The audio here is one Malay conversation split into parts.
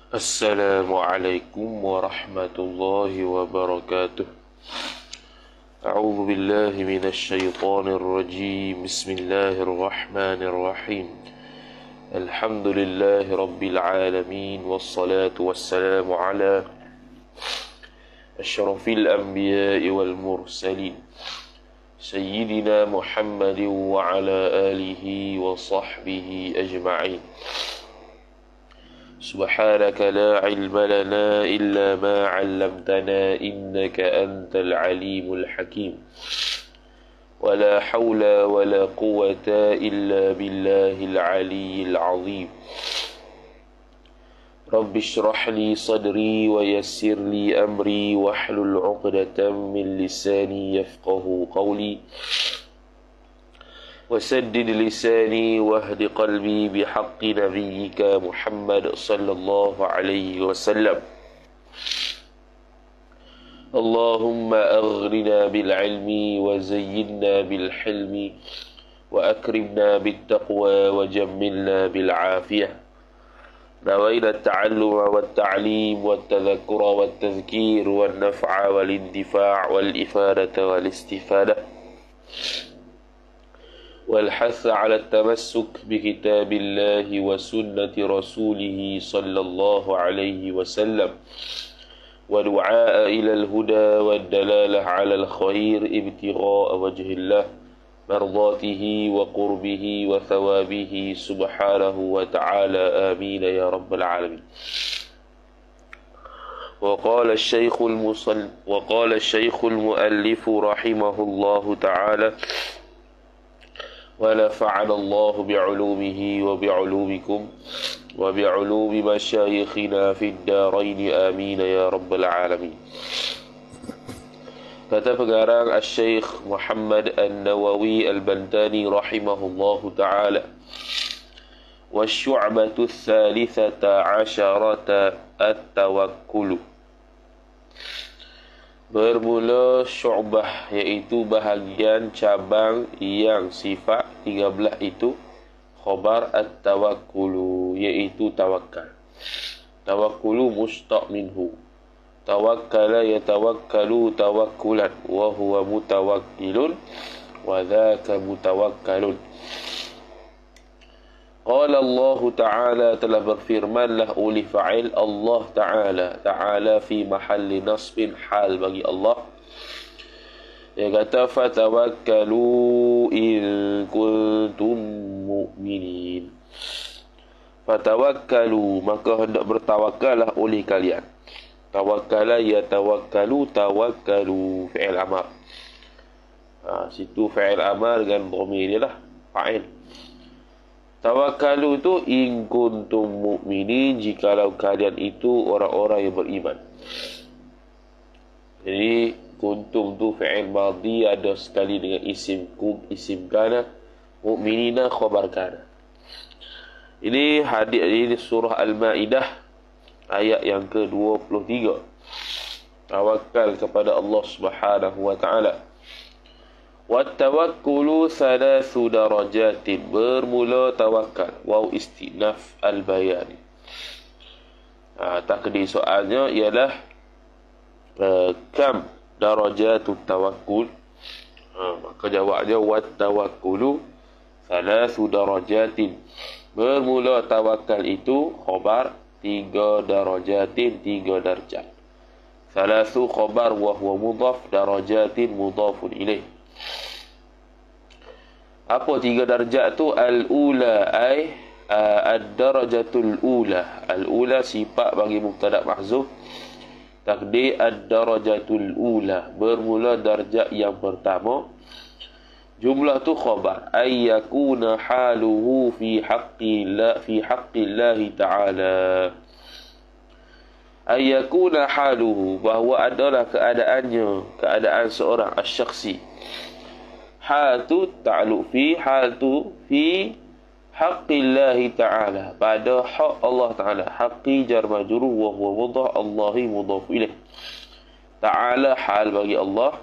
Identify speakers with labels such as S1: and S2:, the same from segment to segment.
S1: Assalamualaikum warahmatullahi wabarakatuh. A'udzu billahi minasy syaithanir rajim. Bismillahirrahmanirrahim. Alhamdulillahi rabbil alamin wassalatu wassalamu ala asyrafil anbiya'i wal mursalin sayyidina Muhammadin wa ala alihi wa sahbihi ajma'in. سبحانك لا علم لنا إلا ما علمتنا إنك أنت العليم الحكيم ولا حول ولا قوة إلا بالله العلي العظيم رب اشرح لي صدري ويسر لي أمري واحلل عقدة من لساني يفقه قولي وسدد لساني واهد قلبي بحق نبيك محمد صلى الله عليه وسلم اللهم أغننا بالعلم وزينا بالحلم وأكرمنا بالتقوى وجملنا بالعافية نوينا التعلم والتعليم والتذكر والتذكير والنفع والاندفاع والإفادة والاستفادة والحث على التمسك بكتاب الله وسنة رسوله صلى الله عليه وسلم ودعاء إلى الهدى والدلالة على الخير ابتغاء وجه الله مرضاته وقربه وثوابه سبحانه وتعالى آمين يا رب العالمين. وقال الشيخ المؤلف رحمه الله تعالى ونفعنا الله بعلومه وبعلومكم وبعلوم مشايخنا في الدارين آمين يا رب العالمين. Kata pengarang Al-Syeikh Muhammad An-Nawawi Al-Bantani rahimahullahu ta'ala, وَالشُّعْبَةُ الثَّالِثَةَ عَشَرَةَ التَّوَكُّلُ. Bermula syu'bah, iaitu bahagian cabang yang sifat 13 itu khabar at-tawakkulu, iaitu tawakal. Tawakkulu mustaq minhu. Tawakkala yatawakkalu tawakkulan wa huwa mutawakkilun wa dhaka mutawakkalun. Qala Allah Ta'ala, telah berfirmanlah oleh fa'il Allah Ta'ala. Ta'ala fi mahalli nasbin, hal bagi Allah. Dia kata fatawakkalu in kuntum mu'minin. Fatawakkalu, maka hendak bertawakallah oleh kalian. Tawakkala yatawakkalu tawakkalu, fi'il amar. Situ fi'il amar dengan dhamir dia lah, fa'il. Tawakkalu tu in kuntum mu'minin, jikalau kalian itu orang-orang yang beriman. Jadi kuntum tu fi'il madhi, ada sekali dengan isim isim kana, mu'minina khabar kana. Ini hadis ini surah Al-Maidah ayat yang ke-23. Tawakal kepada Allah Subhanahu wa taala. Wattawakkulu thalathu darajatin, bermula tawakal, waw istinaf al-bayan. Takdir soalnya ialah kam darajatut tawakkul. Maka jawabnya wattawakkulu thalathu darajatin, bermula tawakal itu khabar 3 darajatin, 3 darjat. Thalathu khabar wa huwa mudhaf, darajatin mudhafun ilaih. Apa 3 darjat tu? Al-ula ay ad-darajatul ula. Al-ula sifat bagi mubtada mahzuf, takdir ad-darajatul ula, bermula darjat yang pertama. Jumlah tu khabar, ay yakuna haluhu fi haqqillahi ta'ala. Ay yakuna haluhu, bahawa adalah keadaan seorang asy-syakhsi. Hal tu ta'alluq fi, hal tu fi haqqillahi ta'ala, pada hak Allah Ta'ala. Haqqi jar majrur wa huwa mudhaf, Allahi mudhaf ilaih. Ta'ala hal bagi Allah.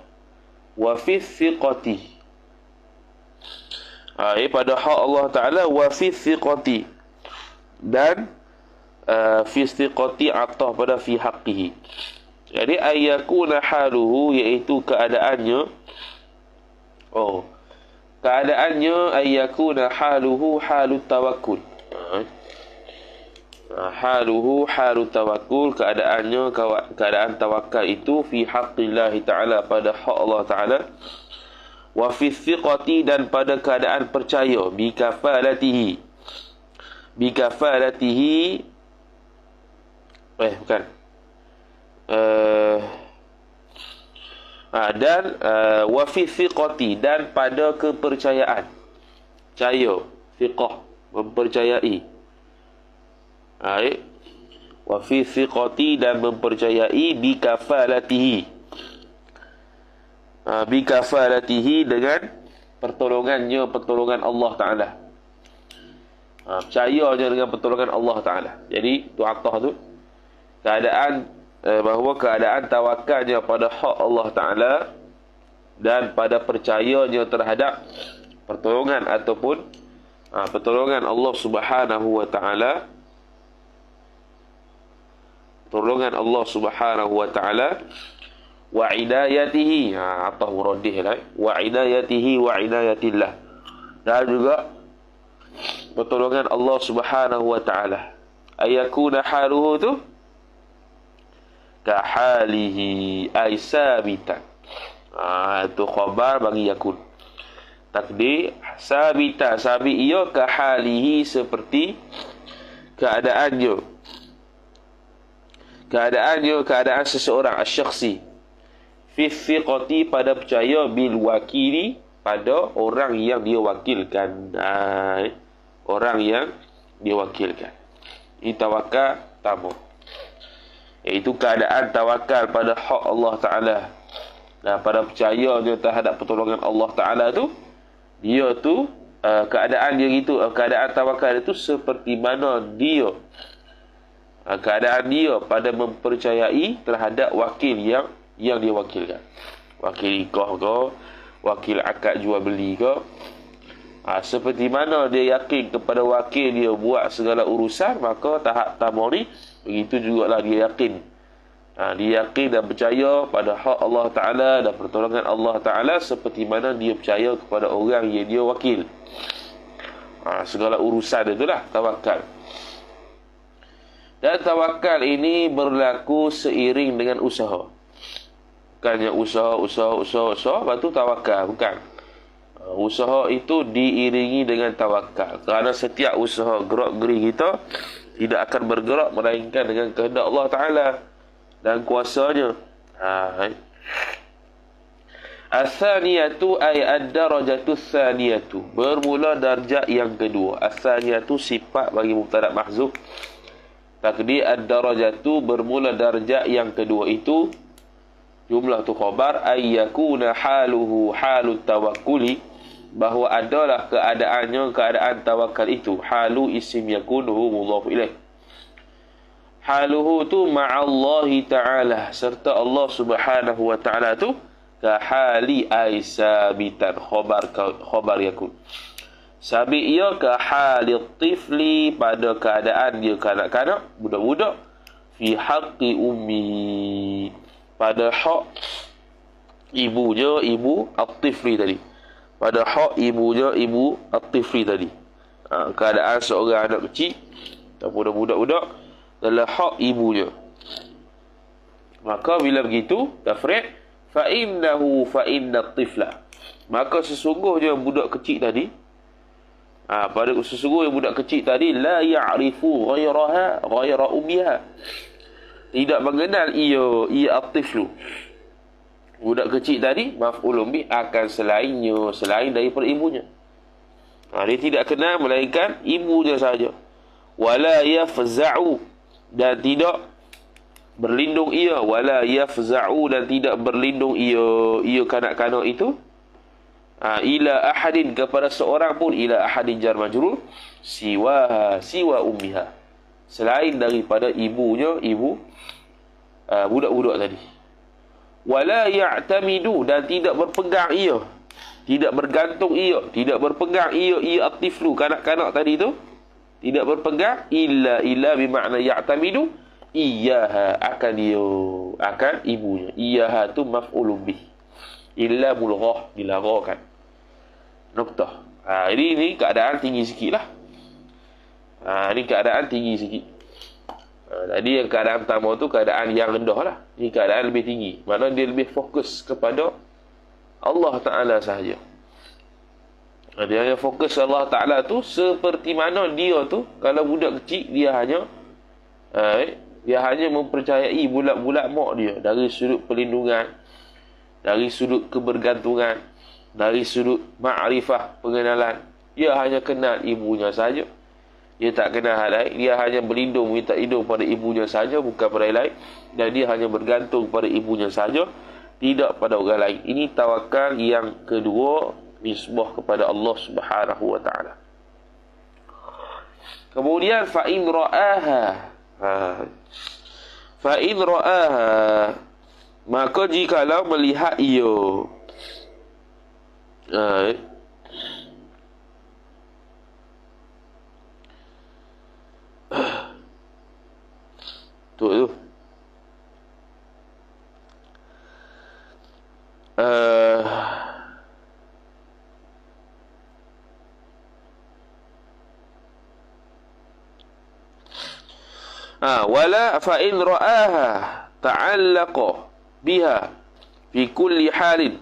S1: Wa fi thiqati, pada hak Allah Ta'ala. Wa fi thiqati, dan fi istiqati atah pada fi haqqihi. Jadi ayyakuna haluhu, iaitu keadaannya, keadaannya ayyakuna haluhu halut tawakkul. Haluhu halut tawakkul, keadaannya keadaan tawakal itu fi haqqillahi ta'ala, pada hak Allah Ta'ala, wa fi thiqati, dan pada keadaan percaya, bi kafalatihi, dan wa fi thiqati, dan pada kepercayaan, percaya, thiqah, mempercayai. Wa fi thiqati, dan mempercayai, bi kafalatihi, dengan pertolongan Allah Ta'ala. Percayanya dengan pertolongan Allah Ta'ala. Jadi tu atah tu keadaan, bahawa keadaan tawakalnya pada hak Allah Ta'ala dan pada percayanya terhadap pertolongan ataupun pertolongan Allah Subhanahu wa Ta'ala, pertolongan Allah Subhanahu wa Ta'ala, wa inayatihi, atau muradih lah, wa inayatihi wa inayatillah, dan juga pertolongan Allah Subhanahu wa Ta'ala. Ayakuna haluhu tu ka halihi ay sabitan. Itu khabar bagi yakun. Takdir sabita, sabi ia ka halihi, seperti keadaannya, keadaan seseorang, asyakhsi, fi thiqati, pada percaya, bil wakili, pada orang yang dia wakilkan. Orang yang diwakilkan. Ini tawakal tamu, iaitu keadaan tawakal pada hak Allah Ta'ala dan pada percaya dia terhadap pertolongan Allah Ta'ala tu, dia tu keadaan dia gitu, keadaan tawakal itu seperti mana dia, keadaan dia pada mempercayai terhadap wakil yang dia wakilkan. Wakil nikah ke, wakil akad jual beli ke, seperti mana dia yakin kepada wakil dia buat segala urusan, maka tahap tamu ni begitu jugalah dia yakin. Dia yakin dan percaya pada hak Allah Ta'ala dan pertolongan Allah Ta'ala seperti mana dia percaya kepada orang yang dia wakil. Segala urusan itulah tawakal. Dan tawakal ini berlaku seiring dengan usaha. Bukannya usaha, lepas tu tawakal. Bukan. Usaha itu diiringi dengan tawakal. Kerana setiap usaha gerak-geri kita tidak akan bergerak melainkan dengan kehendak Allah Ta'ala dan kuasanya. As-saniyatu ay ad-darajatu as-saniyatu, bermula darjah yang kedua. As-saniyatu sifat bagi mubtada mahzuf. Takdir ad-darajatu, bermula darjah yang kedua itu jumlah tu khabar, ayyakuna haluhu halut tawakkuli, bahawa adalah keadaannya keadaan tawakal itu. Halu isim yakunuhu mudhaf ilaih. Haluhu tu ma'allahi ta'ala, serta Allah Subhanahu wa ta'ala tu, ka hali ay sabitan, khabar yakun. Sabit ia ka hali tifli, pada keadaan dia kanak-kanak, budak-budak, fi haqqi ummi, pada hak ibunya, ibu at-tifli tadi, pada hak ibunya, ibu at-tifli tadi. Keadaan seorang anak kecil ataupun budak-budak adalah hak ibunya. Maka bila begitu tafriq, fa inna at-tifla, maka sesungguhnya budak kecil tadi, pada sesungguhnya budak kecil tadi, la ya'rifu ghaira ummiha, tidak mengenal ia at-tiflu. Budak kecil tadi maf'ulun bi, akan selainnya, selain daripada ibunya. Dia tidak kenal melainkan ibunya saja. Wala yafza'u, dan tidak berlindung ia, wala yafza'u, dan tidak berlindung ia kanak-kanak itu, ila ahadin, kepada seorang pun, ila ahadin jar majrur, siwa ummiha, selain daripada ibunya, ibu budak-budak tadi. Wala ya'tamidu, dan tidak berpegang ia, tidak bergantung ia, tidak berpegang ia at-tiflu, kanak-kanak tadi tu, Tidak berpegang. Illa bermakna ya'tamidu. Iyaha akan dia. Akan ibunya. Iyaha tu maf'ulun bih. Illa mulghah. Dilarangkan. Nuktah. Ini keadaan tinggi sikit lah. Ini keadaan tinggi sikit. Tadi yang keadaan pertama tu keadaan yang rendah lah. Ini keadaan lebih tinggi. Maknanya dia lebih fokus kepada Allah Ta'ala sahaja. Dia hanya fokus Allah Ta'ala tu seperti mana dia tu, kalau budak kecil dia hanya mempercayai bulat-bulat mak dia dari sudut perlindungan, dari sudut kebergantungan, dari sudut ma'rifah, pengenalan. Dia hanya kenal ibunya saja. Dia tak kenal hal lain. Dia hanya berlindung, minta hidung pada ibunya saja, bukan pada yang lain. Dan dia hanya bergantung pada ibunya saja, tidak pada orang lain. Ini tawakal yang kedua, nisbah kepada Allah Subhanahu wa ta'ala. Kemudian fa'in ra'aha. Fa'in ra'aha, maka jikalau melihat ia. Tu. Wala fa in ra'aha ta'allaqa biha fi kulli halin.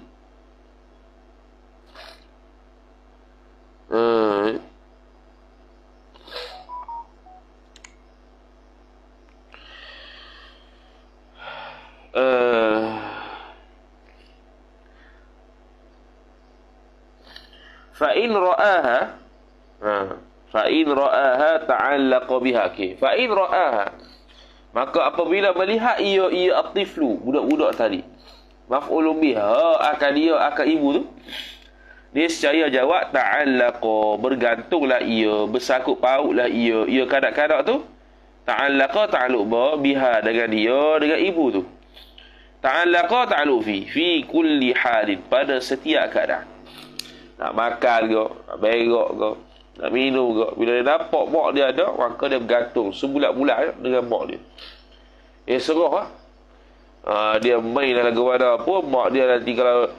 S1: Fa'in ra'aha ta'allaqa biha. Okay. Fa'in ra'aha, maka apabila melihat ia at-tiflu, budak-budak tadi, maf'ulun biha, akan ibu tu, dia secara jawab ta'allaqa, bergantunglah ia, bersangkut pautlah ia kanak-kanak tu. Ta'allaqa ta'alluq biha, dengan dia, dengan ibu tu. Ta'allaqa ta'alluq fi kulli halin, pada setiap keadaan. Nak makan ke, nak berak ke, nak minum ke, bila dia nampak mak dia ada, maka dia bergantung sebulat-bulat dengan mak dia. Serah lah. Dia main dalam mana pun, mak dia nanti kalau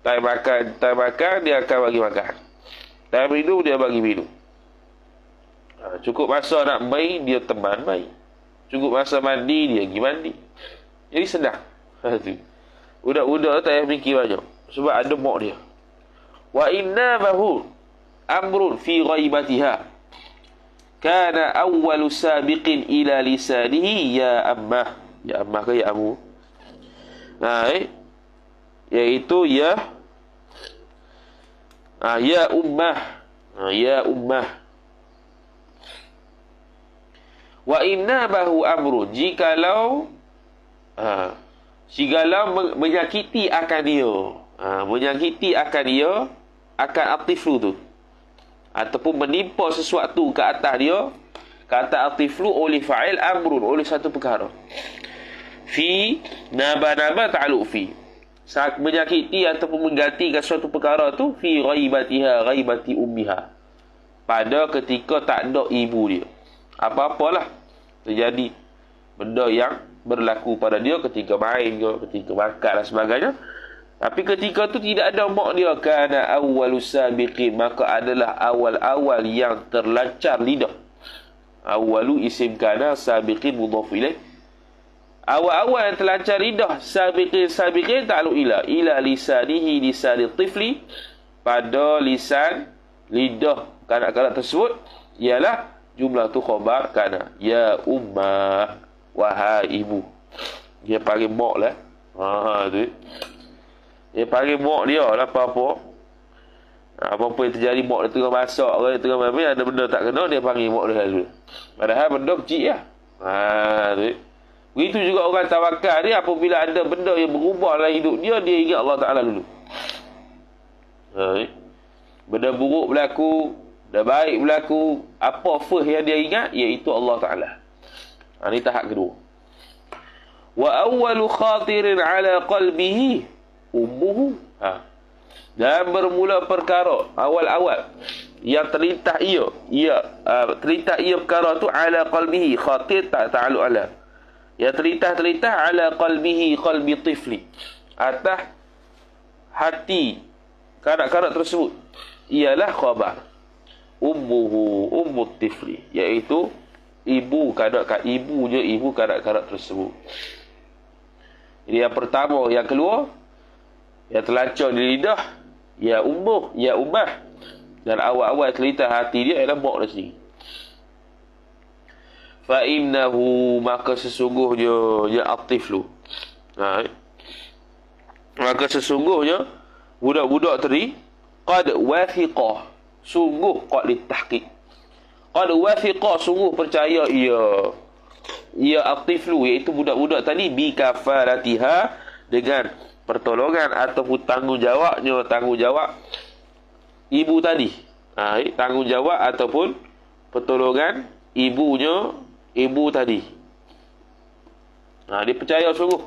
S1: time makan dia akan bagi makan, time minum dia bagi minum. Cukup masa nak main, dia teman main. Cukup masa mandi, dia pergi mandi. Jadi senang. Budak-budak tak payah fikir banyak, sebab ada mak dia. Wa inna bahu amrun fi ghaibatiha kana awwalu sabiqin ila lisanihi ya ammah. Ya ammah ke ya amu? Iaitu ya ummah. Ya ummah. Wa inna bahu amrun, jikalau menyakiti akan dia, menyakiti akan dia, akan atiflu tu, ataupun menimpa sesuatu ke atas dia, ke atas atiflu oleh fa'il amrun, oleh satu perkara. Fi naba ta'alluq fi, menyakiti ataupun menggantikan suatu perkara tu, fi ghaibatiha, ghaibati ummiha, pada ketika tak ada ibu dia. Apa-apalah terjadi, benda yang berlaku pada dia ketika main ke, ketika makan dan sebagainya, tapi ketika tu tidak ada mak dia, kana awwalus sabiqin, maka adalah awal-awal yang terlancar lidah. Awwalu isim kana, sabiqin mudhaf ilaih. Awal-awal yang terlancar lidah, sabiqin ta'alluq ila lisanihi, lisanit tifli, pada lisan, lidah kanak-kanak tersebut, ialah jumlah tu khabar kana. Ya ummah, wahai ibu. Dia panggil mak lah. Tu. Dia panggil mak dia lah apa-apa. Apa-apa yang terjadi, mak dia tengah masak ke, dia tengah main, ada benda tak kena, dia panggil mak dia dulu. Padahal benda kecil lah. Tu. Begitu juga orang tawakal dia, apabila ada benda yang berubah dalam hidup dia, dia ingat Allah Ta'ala dulu. Benda buruk berlaku, benda baik berlaku, apa first yang dia ingat? Iaitu Allah Ta'ala. Ini tahap kedua. Wa awwalu khatirin ala qalbihi ummuhu. Dan bermula perkara awal-awal yang terlintas terlintas perkara tu ala qalbihi, khatir tak ta'alluq ala. Yang terlintas ala qalbihi, qalbi tifli, atas hati kanak-kanak tersebut, ialah khabar ummut tifli, iaitu ibu kanak-kanak tersebut. Jadi yang pertama, yang kedua, yang terlancur di lidah, ya ummah, dan awal-awal terlintas hati dia ialah mak dia sendiri. Fa innahu, maka sesungguhnya ya atiflu, maka sesungguhnya budak-budak tadi qad wathiqah, sungguh qad litahqiq, qad wathiqah, sungguh percaya ia atiflu, iaitu budak-budak tadi bi kafaratiha, dengan pertolongan ataupun tanggungjawab ibu tadi. Tanggungjawab ataupun pertolongan ibu tadi. Dia percaya sungguh.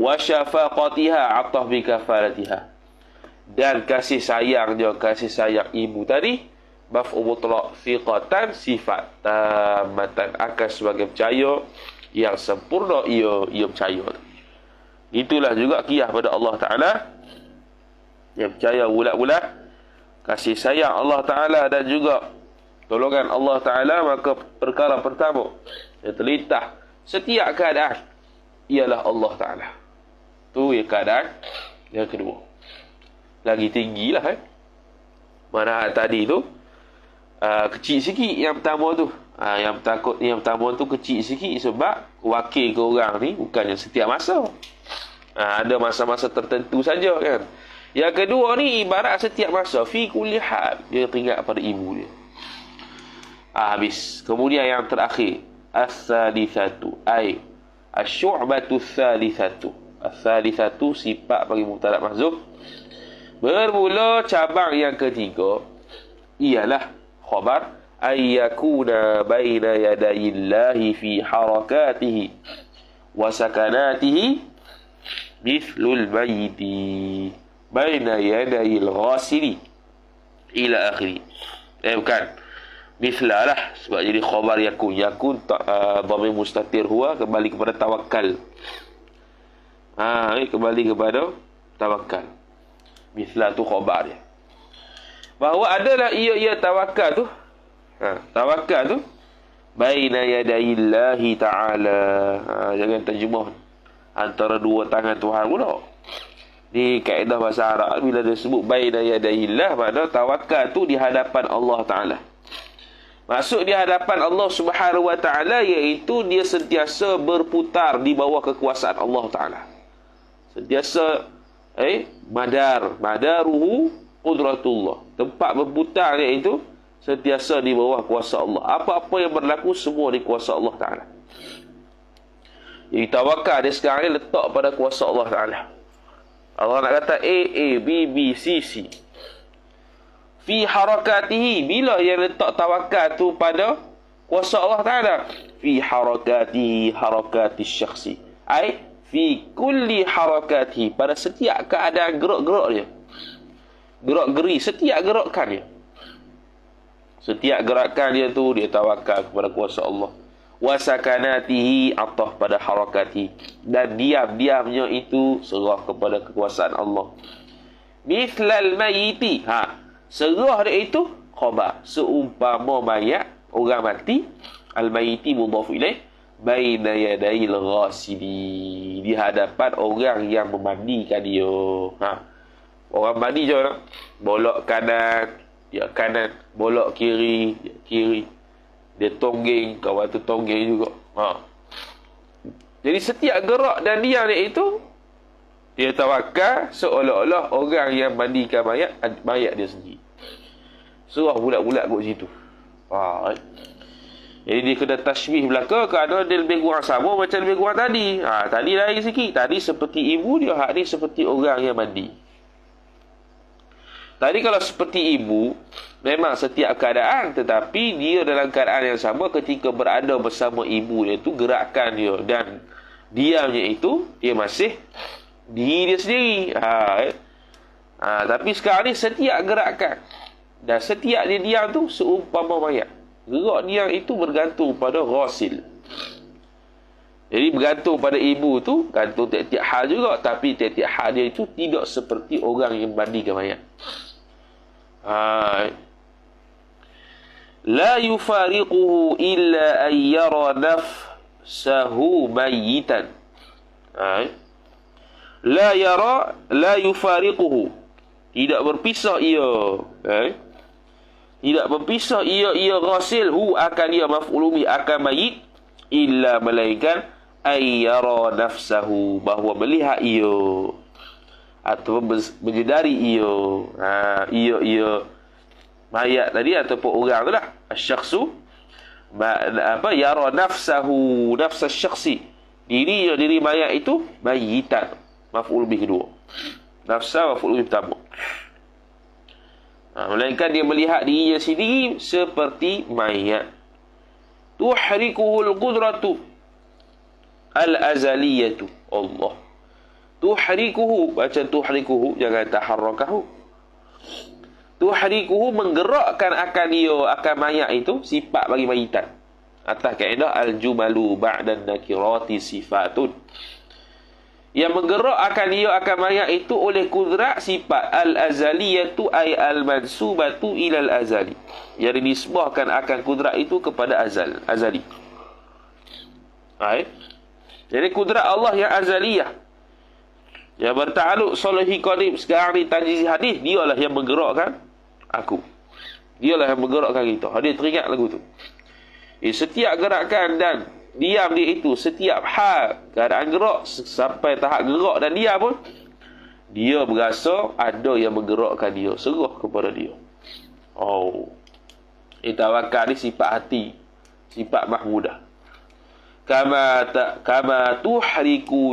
S1: Wa syafaqatiha atah bi kafaratiha, dan kasih sayang ibu tadi maf'ul mutlaq thiqatan sifat tamatan, akan sebagai percaya yang sempurna ia percaya. Itulah juga qiyah pada Allah Ta'ala, yang percaya bulat-bulat kasih sayang Allah Ta'ala dan juga tolongan Allah Ta'ala. Maka perkara pertama yang terlintas setiap keadaan ialah Allah Ta'ala. Tu ya keadaan yang kedua. Lagi tinggilah mana tadi tu kecil sikit yang pertama tu. Yang pertama tu kecil sikit sebab wakil ke orang ni bukannya setiap masa. Ada masa-masa tertentu saja kan. Yang kedua ni ibarat setiap masa, fi kulli hal, dia teringat pada ibu dia. Habis. Kemudian yang terakhir, as-salitsatu, ai asy-syu'batu ats-salitsatu. As-salitsatu sifat bagi mubtada mahdzuf. Bermula cabang yang ketiga ialah khabar ayyakuna baina yadayillahi fi harakatihi wa sakanatihi mithlul mayyiti baina yadayil ghasili ila akhiri. Bukan mithla lah, sebab jadi khabar yakun dhamir mustatir huwa, kembali kepada tawakal. Kembali kepada tawakal. Mithla tu khabar dia, bahawa adalah ia tawakal tu. Tawakal tu baina yadayillahi ta'ala. Jangan terjemah antara dua tangan Tuhan pula. Di kaedah bahasa Arab, bila dia sebut baina yadayillah, makna tawakal tu di hadapan Allah Ta'ala. Maksud di hadapan Allah Subhanahu Wa Ta'ala, iaitu dia sentiasa berputar di bawah kekuasaan Allah Ta'ala. Sentiasa madaruhu qudratullah, tempat berputar dia itu sentiasa di bawah kuasa Allah. Apa-apa yang berlaku semua di kuasa Allah Ta'ala. Jadi tawakal dia sekarang ni letak pada kuasa Allah Ta'ala. Allah nak kata A, B, B, C, C. Fi harakatihi, bila yang letak tawakal tu pada kuasa Allah Ta'ala. Fi harakatihi, harakati syakhsi. Fi kulli harakatihi, pada setiap keadaan gerak-gerak dia. Gerak-geri, setiap gerakan dia. Setiap gerakan dia tu, dia tawakal kepada kuasa Allah. Wasakanatihi, atah pada harakati, dan diam-diamnya itu serah kepada kekuasaan Allah. Mithlal mayiti, serah dia itu khabar, seumpama mayat, orang mati. Al-mayiti mudhaf ilaih, baina yadayil ghasili, di hadapan orang yang memandikan dia. Orang mandi je nak bolok kanan, dia kanan, bolok kiri, dia kiri. Dia tonggeng, kawan tu tonggeng juga. Jadi setiap gerak dan diam dia itu, dia tawakal seolah-olah orang yang mandikan mayat dia sendiri. Surah bulat-bulat kat situ. Jadi dia kena tashbih belaka, kerana dia lebih kurang sama macam lebih kurang tadi. Tadi lain sikit. Tadi seperti ibu dia, hak ni seperti orang yang mandi. Tadi kalau seperti ibu, memang setiap keadaan, tetapi dia dalam keadaan yang sama ketika berada bersama ibu dia itu, gerakan dia dan diamnya itu, dia masih diri dia sendiri. Tapi sekarang ni setiap gerakan Dan setiap dia diam tu seumpama mayat. Gerak diam itu bergantung pada ghasil. Jadi bergantung pada ibu tu, gantung tiap-tiap hal juga. Tapi tiap-tiap hal dia itu tidak seperti orang yang mandikan mayat. La yufariquhu illa an yara nafsahu mayitan. La yufariquhu. Tidak berpisah ia. Tidak berpisah ia ghasil hu akan ia maf'ul bih akan mayit illa melainkan ayyara nafsahu bahawa melihat ia atau menyedari ia ia mayat tadi ataupun orang tu lah asyakhsu yara nafsahu nafs asyakhsi diri mayat itu mayitan maf'ul bih kedua nafsa maf'ul bih pertama melainkan dia melihat dirinya sendiri seperti mayat. Tuhrikuhul qudratu al-azaliyatu. Allah. Tuhrikuhu, baca tuhrikuhu, jangan taharrakahu. Tuhrikuhu menggerakkan akan dia, akan mayat itu, sifat bagi mayitan. Atas kaedah al-jumalu ba'dan nakirati sifatun. Yang menggerakkan dia akan mayat itu oleh kudrat sifat al-azaliyatu ay al-mansubatu ilal azali. Yang dinisbahkan akan kudrat itu kepada azali. Jadi kudrat Allah yang azaliyah yang bertakluk salihi qadim sekarang ni tajzi hadis, dialah yang menggerakkan aku. Dialah yang menggerakkan kita. Hadis teringat lagu tu. Setiap gerakan dan diam dia itu, setiap hal keadaan gerak sampai tahap gerak dan diam pun dia berasa ada yang menggerakkan dia, serah kepada dia. Tawakal ni sifat hati, sifat mahmudah. Kama tuhriku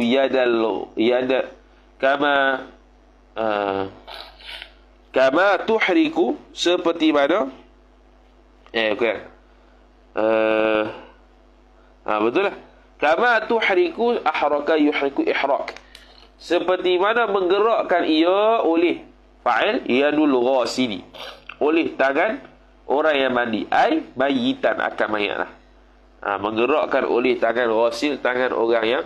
S1: kama tuhriku seperti mana betul lah. Kama tuhriku ahraka yuhriku ihrak. Seperti mana menggerakkan ia oleh fa'il yadul ghasili. Oleh tangan orang yang mandi. Ai mayitan akan mayat lah. Menggerakkan oleh tangan ghasil, tangan orang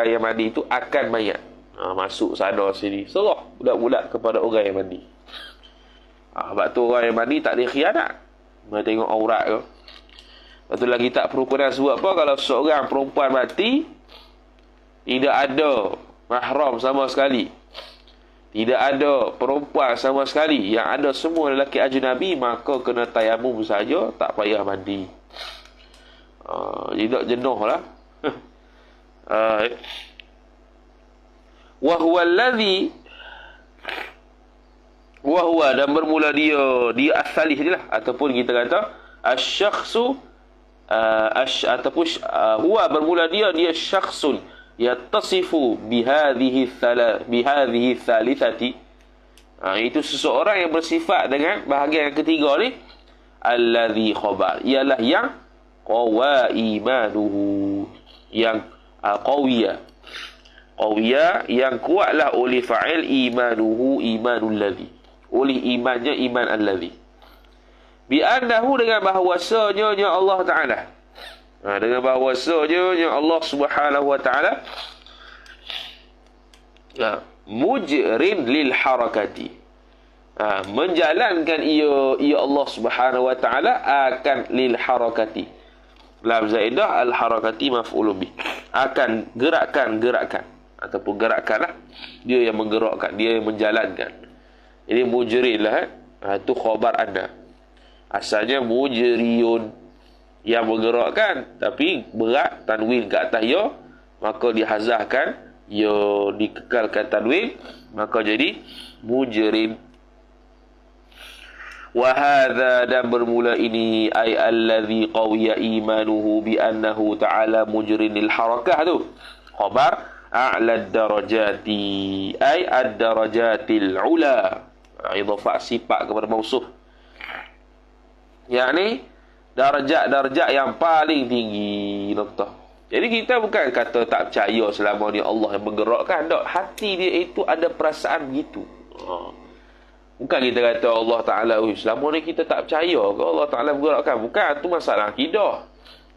S1: yang mandi itu akan mayat. Masuk sadar sini. Serah bulat-bulat kepada orang yang mandi. Sebab tu orang yang mandi tak ada khianat. Mereka tengok aurat ke. Betul lagi tak perukunan sebab apa kalau seorang perempuan mati tidak ada mahram sama sekali, tidak ada perempuan sama sekali, yang ada semua lelaki ajnabi, maka kena tayamum saja, tak payah mandi. Tidak jenuh lah. Wahwa dan bermula dia asalih je lah, ataupun kita kata asyakhsu ataupun huwa bermula dia syakhsun yattasifu bihadhihi thalithati. Itu seseorang yang bersifat dengan bahagian yang ketiga ni, alladhi khabar, ialah yang qawa imanuhu, yang qawiya yang kuatlah oleh fa'il imanuhu imanul ladhi, oleh imannya iman alladhi, bi annahu dengan bahawasanya Allah Ta'ala, dengan bahawasanya Allah Subhanahu wa Ta'ala mujrin lil harakati, menjalankan ia Allah Subhanahu wa Ta'ala akan lil harakati, lam zaidah al harakati maf'ulun bih, akan gerakan ataupun gerakan lah, dia yang menggerakkan, dia yang menjalankan. Ini mujrin lah, itu khabar anda. Asalnya mujriyun, yang menggerakkan, tapi berat tanwin ke atas ya, maka dihazahkan ya, dikekalkan tanwin, maka jadi mujrim. Wa hadza, dan bermula ini, ay allazi qawiya imanuhu bi annahu ta'ala mujrinil harakah tu khabar a'la darajati, ay ad-darajatil ula, idhafah sifat kepada mausuf, yakni darjat-darjat yang paling tinggi. Noktah. Jadi kita bukan kata tak percaya selama ni Allah yang menggerakkan, tak. Hati dia itu ada perasaan begitu. Bukan kita kata Allah Ta'ala, selama ni kita tak percaya ke Allah Ta'ala bergerakkan. Bukan, tu masalah akidah.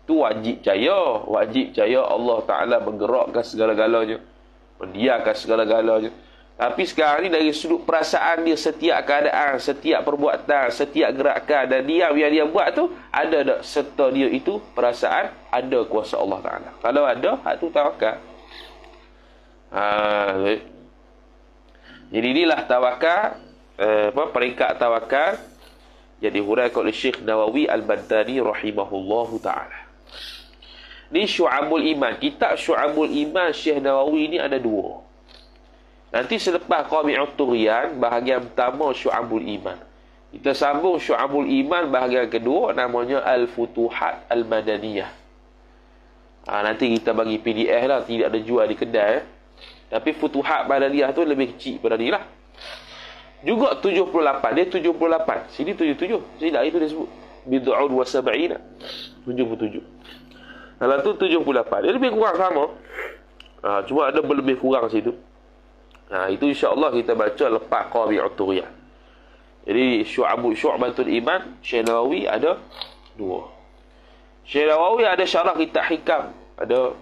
S1: Tu wajib percaya. Wajib percaya Allah Ta'ala bergerakkan segala-galanya, mendiamkan segala-galanya. Tapi sekarang ni dari sudut perasaan dia, setiap keadaan, setiap perbuatan, setiap gerakan dan diam yang dia buat tu, ada tak serta dia itu perasaan ada kuasa Allah Ta'ala? Kalau ada, hak tu tawakal. Jadi inilah tawakal, peringkat tawakal yang dihuraikan oleh Syekh Nawawi Al-Bantani rahimahullahu ta'ala. Ni Syu'abul Iman. Kitab Syu'abul Iman Syekh Nawawi ni ada dua. Nanti selepas Qami'ut Tughyan, bahagian pertama Syu'abul Iman. Kita sambung Syu'abul Iman bahagian kedua, namanya Al-Futuhat Al-Madaniyah. Nanti kita bagi PDF lah, tidak ada jual di kedai. Tapi Futuhat Madaniyah tu lebih kecil pada ni lah. Juga 78. Dia 78. Sini 77. Sini itu dia sebut Bid'un wa Sab'ina. 77. Kalau tu 78. Dia lebih kurang sama. Cuma ada lebih kurang situ. Itu insya-Allah kita baca lepas Qami'ut Tughyan. Jadi Syu'batul Iman Syekh Nawawi ada dua. Syekh Nawawi ada syarah kitab Hikam, ada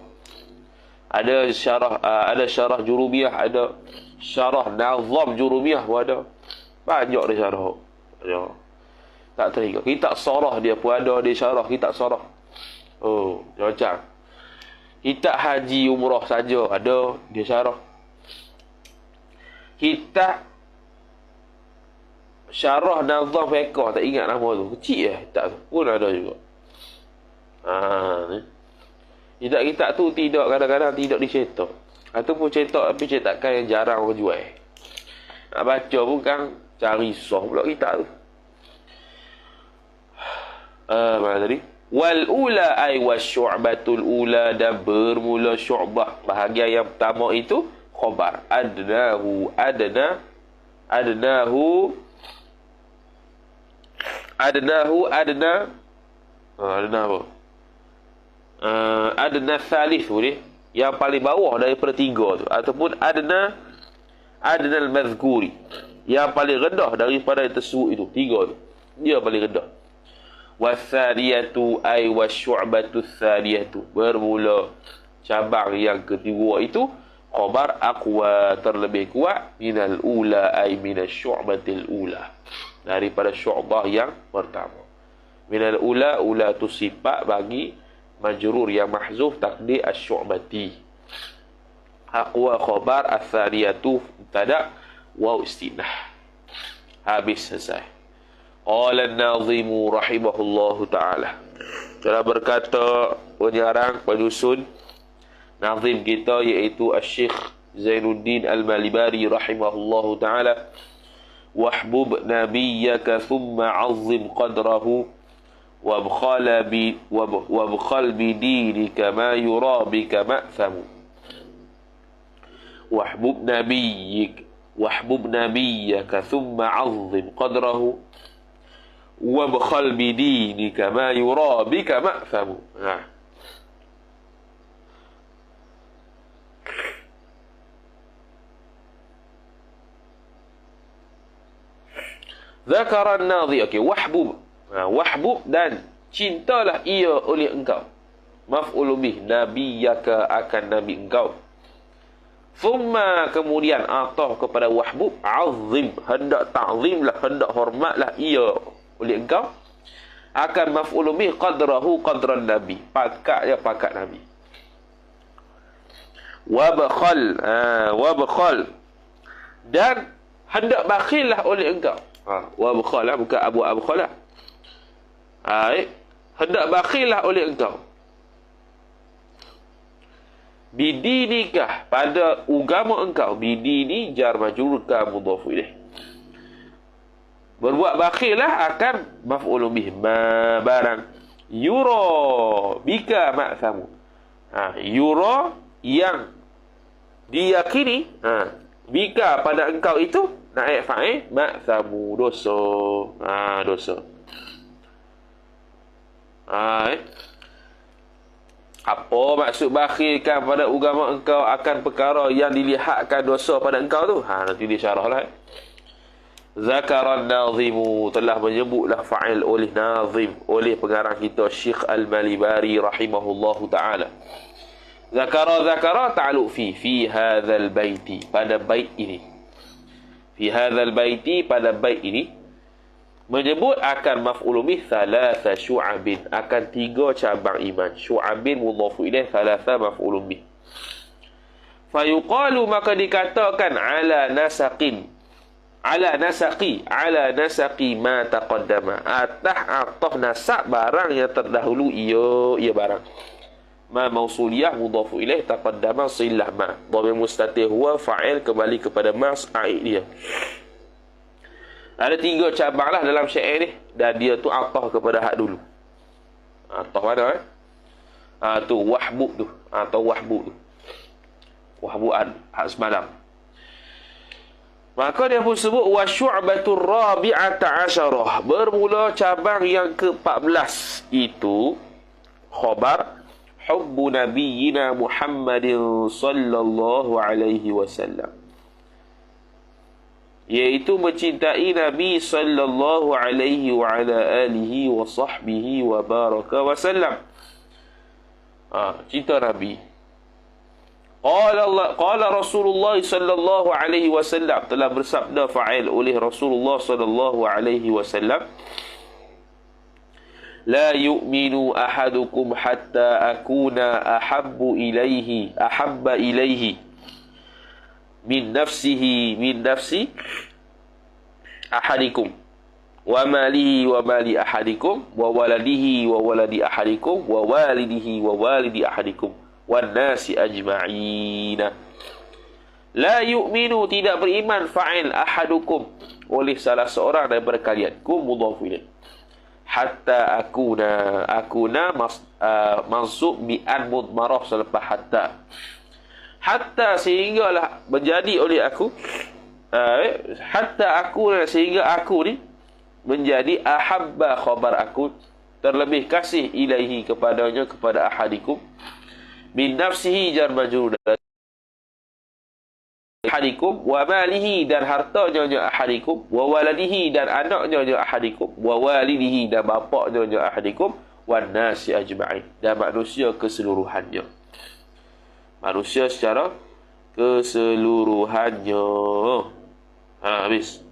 S1: syarah Jurumiyah, ada syarah Nazam Jurumiyah, ada banyak dia syarah. Ya. Tak teringat. Kitab Sarah dia pun ada, dia syarah kitab Sarah. Macam kitab Haji Umrah saja ada dia syarah. Kitab Syarah Nazam Fiqh, tak ingat nama tu, kecil kitab tu pun ada juga. Kitab-kitab tu kadang-kadang tidak dicetak, ataupun cetak tapi cetakan yang jarang orang jual. Nak baca pun kan cari susah pula kitab tu. Mana tadi? Wal ula ay wasyu'batul ula, dan bermula syu'bah bahagian yang pertama itu khabar adnahu adna apa? Adna thalith boleh, yang paling bawah daripada tiga tu, ataupun adna al-mazkuri, yang paling rendah daripada yang tersebut itu, tiga tu dia paling rendah. Wasaniyatu ay wasyu'batu thaniyatu, bermula cabang yang kedua itu khabar aqwa, terlebih kuat, minal ula ay minas syu'batil ula, daripada syu'bah yang pertama. Minal ula, ula tu sifat bagi majrur yang mahzuf takdir asy-syu'bati. Aqwa khabar, as-saniyatu mubtada, waw istinah. Habis, selesai. Qala an-nazimu rahimahullahu ta'ala. Telah berkata penyarang penyusun nazim kita, iaitu Asy-Syaikh Zainuddin Al-Malibari rahimahullahu ta'ala. Wahbub nabiyyaka thumma 'azzim qadrahu wabkhal bidinika ma yura bika ma'thamu. Wahbub nabiyyaka thumma 'azzim qadrahu wabkhal bidinika ma yura bika ma'thamu. Zakara an-nadhi, okey, wahbub. Wahbub, dan cintalah ia oleh engkau. Maf'ul bih, nabiyyaka, akan nabi engkau. Thumma, kemudian atah kepada wahbub, azim, hendak ta'zimlah, hendak hormatlah ia oleh engkau. Akan maf'ul bih qadrahu, qadran nabi, pakat nabi. Wabkhal, dan hendak bakhillah oleh engkau. Wabkhal, bukan Abu Abkhalah. Hendak bakhillah oleh engkau. Bidinikah, pada agama engkau. Bidini jar majrur ka mudhaf ilaih. Berbuat bakhillah akan maf'ul bih, ma barang. Yura bika ma'thamu. Yura, yang diyakini, bika, pada engkau itu, naik fa'il, ma'thamu, dosa. Dosa. Apa maksud bakhilkan pada agama engkau akan perkara yang dilihatkan dosa pada engkau tu? Nanti dia syarah lah. Zakaran nazimu, telah menyebutlah fa'il oleh nazim, oleh pengarang kita Syekh Al-Malibari rahimahullahu ta'ala. Zakara ta'aluk fi hadzal baiti, pada bait ini. Fi hadzal baiti, pada bait ini menyebut akan maf'ul bih thalatha syu'abin, akan 3 cabang iman. Syu'abin mudhafu ilaih, thalatha maf'ul bih. Fayuqalu, maka dikatakan ala nasaqi ma taqaddama, atah nasaq barang yang terdahulu ia barang. Ma mausuliyah mudhafu ilaih, taqaddama silah ma, dhamir mustatir huwa fa'il, kembali kepada mas a'id dia. Ada 3 cabang lah dalam syair ni, dan dia tu atah kepada hak dulu. Atah mana tu wahbu tu, atau wahbu tu, wahbuan, hak semalam. Maka dia pun sebut wasyu'batur rabi'ata asyarah, bermula cabang yang ke-14 itu khabar hubbu nabiyyina Muhammadin sallallahu alaihi wasallam, iaitu mencintai Nabi sallallahu alaihi wa ala alihi wa sahbihi wa baraka wasallam. Cinta Nabi. Qala Rasulullah sallallahu alaihi wasallam, telah bersabda fa'il oleh Rasulullah sallallahu alaihi wasallam, la yu'minu ahadukum hatta akuna ahabba ilaihi min nafsi ahadikum wa malihi wa mali ahadikum wa waladihi wa waladi ahadikum wa walidihi wa walidi ahadikum wan nasi ajma'ina. La yu'minu, tidak beriman, fa'il ahadukum, oleh salah seorang daripada kalian, kum mudhaf ilaih. Hatta akuna mansub bi an mudmarah selepas hatta sehinggalah menjadi oleh aku, hatta aku, sehingga aku ni menjadi ahabba, khabar aku, terlebih kasih, ilaihi, kepadanya, kepada ahadikum, min nafsihi jar majrur ahadikum, wa malihi, dan hartanya ahadikum, wa waladihi, dan anaknya ahadikum, wa walidihi, dan bapaknya ahadikum, wan nasi ajma'in, dan manusia keseluruhannya. Manusia secara keseluruhannya. Habis.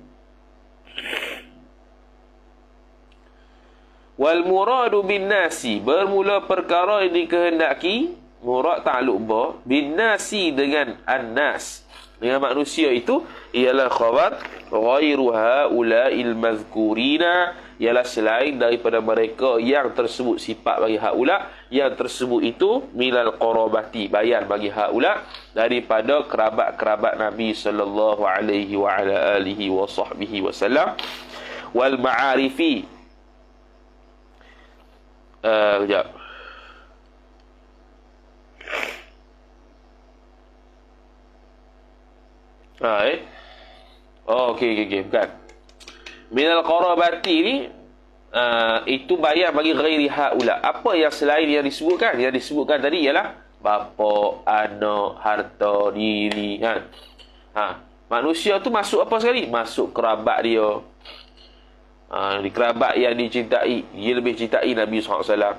S1: Wal muradu bin nasi, bermula perkara yang dikehendaki, murad ta'alluq ba, bin nasi, dengan an-nas, dengan manusia itu, ialah khabar ghairu haula'il mazkurina, ialah selain daripada mereka yang tersebut sifat bagi haula, yang tersebut itu milal qarabati, bayan bagi haula, daripada kerabat-kerabat Nabi sallallahu alaihi wa ala alihi wa sahbihi wasallam, wal ma'arifi. Sekejap. Okey, bukan. Minal qarabati ni, itu bayan bagi ghairi haula. Apa yang selain yang disebutkan? Yang disebutkan tadi ialah bapa, anak, harta diri, kan? Manusia tu masuk apa sekali? Masuk kerabat dia. Di kerabat yang dicintai, dia lebih cintai Nabi SAW.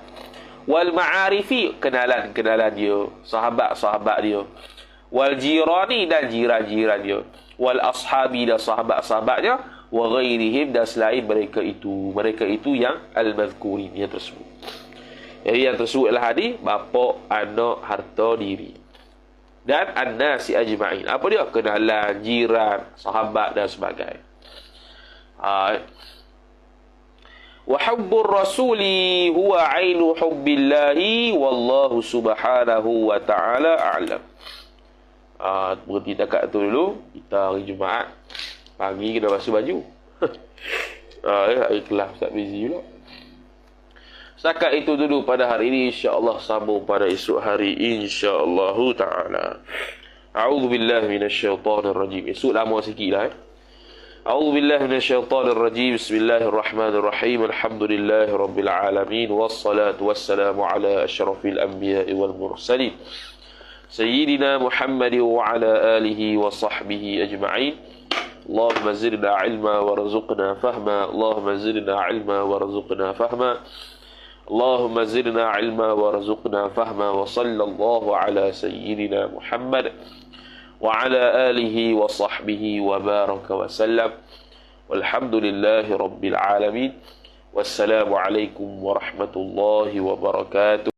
S1: Wal ma'arifi, kenalan dia, sahabat-sahabat dia. Wal jirani, dan jiran-jiran dia. Wal ashabi, dan sahabat-sahabatnya. Wa ghairihim, dan selain mereka itu yang al-mazkurin, yang tersebut. Jadi yang tersebut adalah hadis bapa, anak, harta diri, dan an-nasi ajma'in. Apa dia? Kenalan, jiran, sahabat, dan sebagainya. Wa hubbur rasuli huwa ainu hubbillahi wallahu subhanahu wa ta'ala a'lam. Berhenti dekat tu dulu. Kita hari Jumaat pagi kita basuh baju. Hari kelas Ustaz busy pula. Setakat itu dulu pada hari ini, insya-Allah sambung pada esok hari insya-Allah taala. A'udzubillahi minasyaitonir rajim. Esok lama sikitlah. A'udzubillahi minasyaitonir rajim. Bismillahirrahmanirrahim. Alhamdulillahi rabbil alamin wassalatu wassalamu ala asyrafil anbiya'i wal mursalin sayyidina Muhammad wa ala alihi wa sahbihi ajma'in. اللهم زدنا علما وارزقنا فهما اللهم زدنا علما وارزقنا فهما اللهم زدنا علما وارزقنا فهما وصلى الله على سيدنا محمد وعلى آله وصحبه وبارك وسلم والحمد لله رب العالمين والسلام عليكم ورحمة الله وبركاته.